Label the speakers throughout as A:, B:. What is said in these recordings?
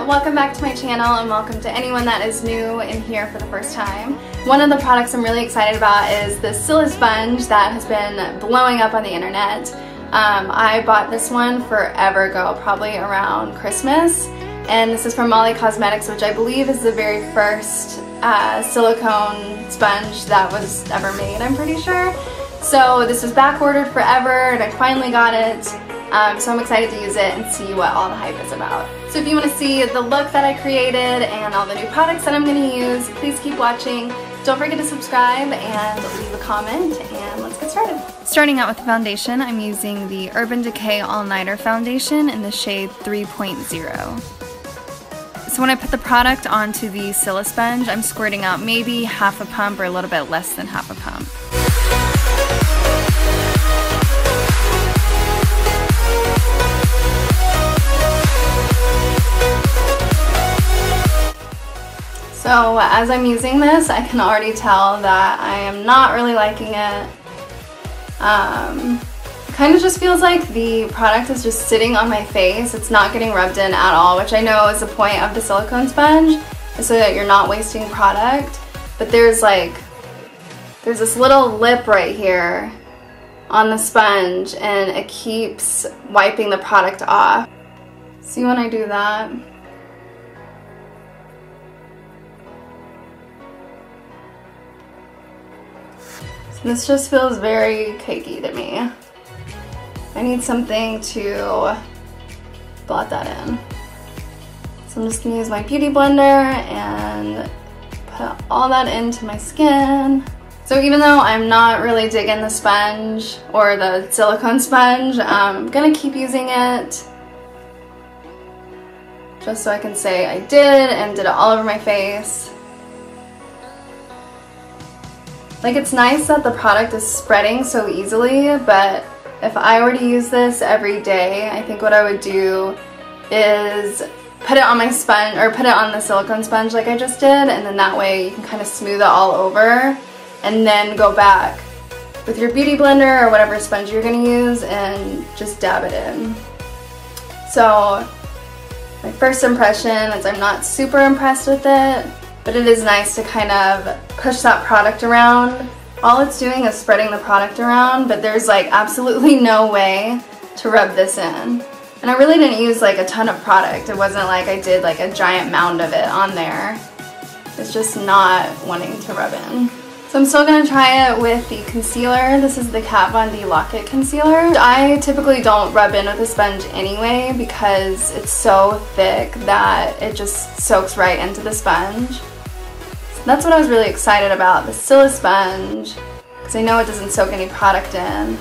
A: Welcome back to my channel, and welcome to anyone that is new in here for the first time. One of the products I'm really excited about is the Silisponge that has been blowing up on the internet. I bought this one forever ago, probably around Christmas, and this is from Molly Cosmetics, which I believe is the very first silicone sponge that was ever made, I'm pretty sure. So this was back ordered forever, and I finally got it. So I'm excited to use it and see what all the hype is about. So if you want to see the look that I created and all the new products that I'm going to use, please keep watching. Don't forget to subscribe and leave a comment, and let's get started. Starting out with the foundation, I'm using the Urban Decay All Nighter Foundation in the shade 3.0. So when I put the product onto the Silisponge, I'm squirting out maybe half a pump or a little bit less than half a pump. So as I'm using this, I can already tell that I am not really liking it. It kind of just feels like the product is just sitting on my face. It's not getting rubbed in at all, which I know is the point of the silicone sponge, is so that you're not wasting product. But there's this little lip right here on the sponge, and it keeps wiping the product off. See when I do that? This just feels very cakey to me. I need something to blot that in. So I'm just gonna use my beauty blender and put all that into my skin. So even though I'm not really digging the sponge or the silicone sponge, I'm gonna keep using it just so I can say I did it all over my face. Like, it's nice that the product is spreading so easily, but if I were to use this every day, I think what I would do is put it on my sponge, or put it on the silicone sponge like I just did, and then that way you can kind of smooth it all over, and then go back with your beauty blender or whatever sponge you're going to use and just dab it in. So my first impression is I'm not super impressed with it. But it is nice to kind of push that product around. All it's doing is spreading the product around, but there's like absolutely no way to rub this in. And I really didn't use like a ton of product. It wasn't like I did like a giant mound of it on there. It's just not wanting to rub in. So I'm still going to try it with the concealer. This is the Kat Von D Lock-It Concealer. I typically don't rub in with a sponge anyway because it's so thick that it just soaks right into the sponge. That's what I was really excited about, the Silisponge, because I know it doesn't soak any product in.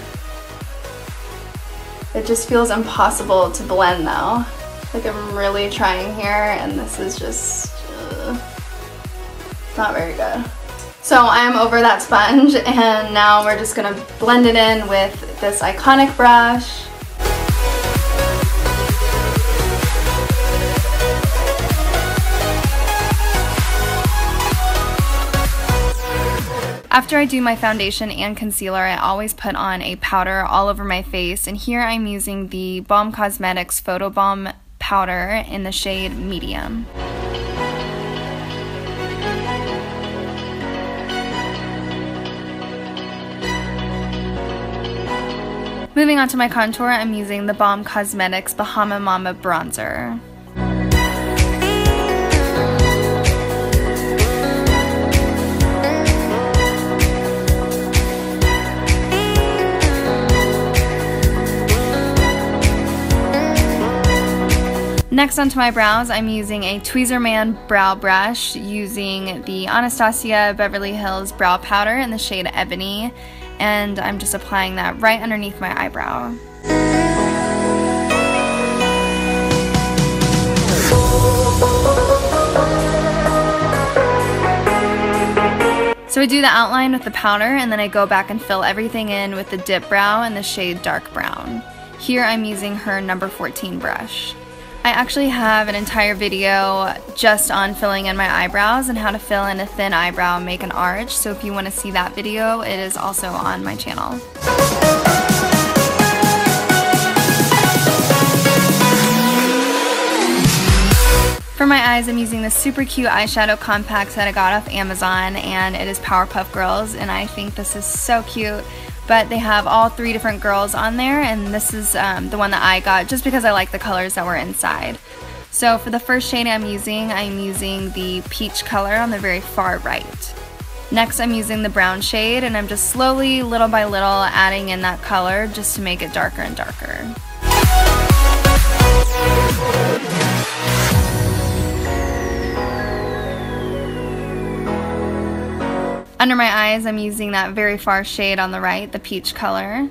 A: It just feels impossible to blend though. Like, I'm really trying here, and this is just not very good. So I am over that sponge, and now we're just gonna blend it in with this Iconic brush. After I do my foundation and concealer, I always put on a powder all over my face, and here I'm using the Balm Cosmetics Photo Balm powder in the shade Medium. Moving on to my contour, I'm using the Balm Cosmetics Bahama Mama bronzer. Next, onto my brows, I'm using a Tweezerman brow brush using the Anastasia Beverly Hills brow powder in the shade Ebony, and I'm just applying that right underneath my eyebrow. So So I do the outline with the powder, and then I go back and fill everything in with the dip brow and the shade dark brown. Here I'm using her number 14 brush. I actually have an entire video just on filling in my eyebrows and how to fill in a thin eyebrow and make an arch, so if you want to see that video, it is also on my channel. For my eyes, I'm using this super cute eyeshadow compact that I got off Amazon, and it is Powerpuff Girls, and I think this is so cute. But they have all 3 different girls on there, and this is the one that I got just because I like the colors that were inside. So for the first shade I'm using the peach color on the very far right. Next I'm using the brown shade, and I'm just slowly, little by little, adding in that color just to make it darker and darker. Under my eyes, I'm using that very far shade on the right, the peach color.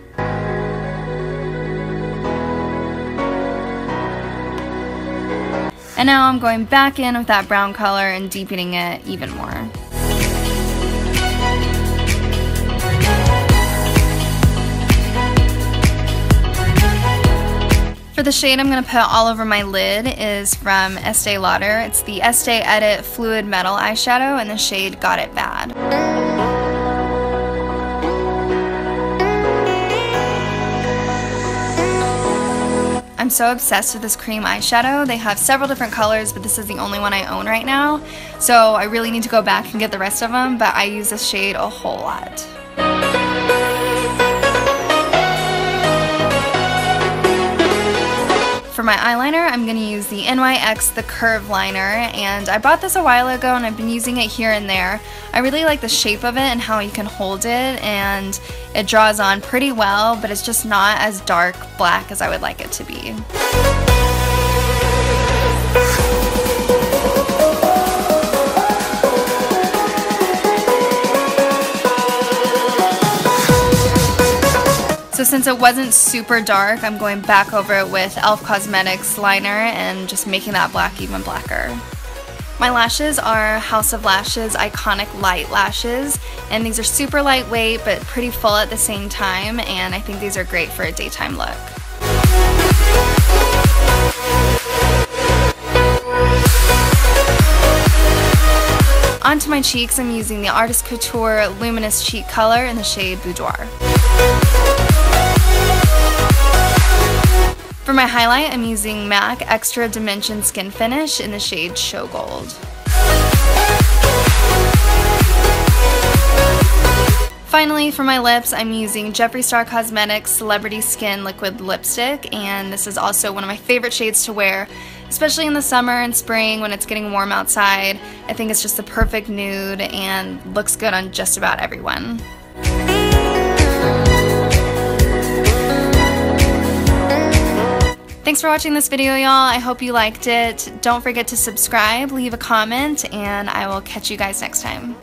A: And now I'm going back in with that brown color and deepening it even more. For the shade I'm going to put all over my lid is from Estee Lauder. It's the Estee Edit Fluid Metal Eyeshadow in the shade Got It Bad. I'm so obsessed with this cream eyeshadow. They have several different colors, but this is the only one I own right now. So I really need to go back and get the rest of them, but I use this shade a whole lot. For my eyeliner, I'm going to use the NYX The Curve Liner, and I bought this a while ago and I've been using it here and there. I really like the shape of it and how you can hold it, and it draws on pretty well, but it's just not as dark black as I would like it to be. So since it wasn't super dark, I'm going back over it with e.l.f. Cosmetics liner and just making that black even blacker. My lashes are House of Lashes Iconic Light Lashes, and these are super lightweight but pretty full at the same time, and I think these are great for a daytime look. Onto my cheeks, I'm using the Artist Couture Luminous Cheek Color in the shade Boudoir. For my highlight, I'm using MAC Extra Dimension Skin Finish in the shade Show Gold. Finally, for my lips, I'm using Jeffree Star Cosmetics Celebrity Skin Liquid Lipstick, and this is also one of my favorite shades to wear, especially in the summer and spring when it's getting warm outside. I think it's just the perfect nude and looks good on just about everyone. Thanks for watching this video, y'all. I hope you liked it. Don't forget to subscribe, leave a comment, and I will catch you guys next time.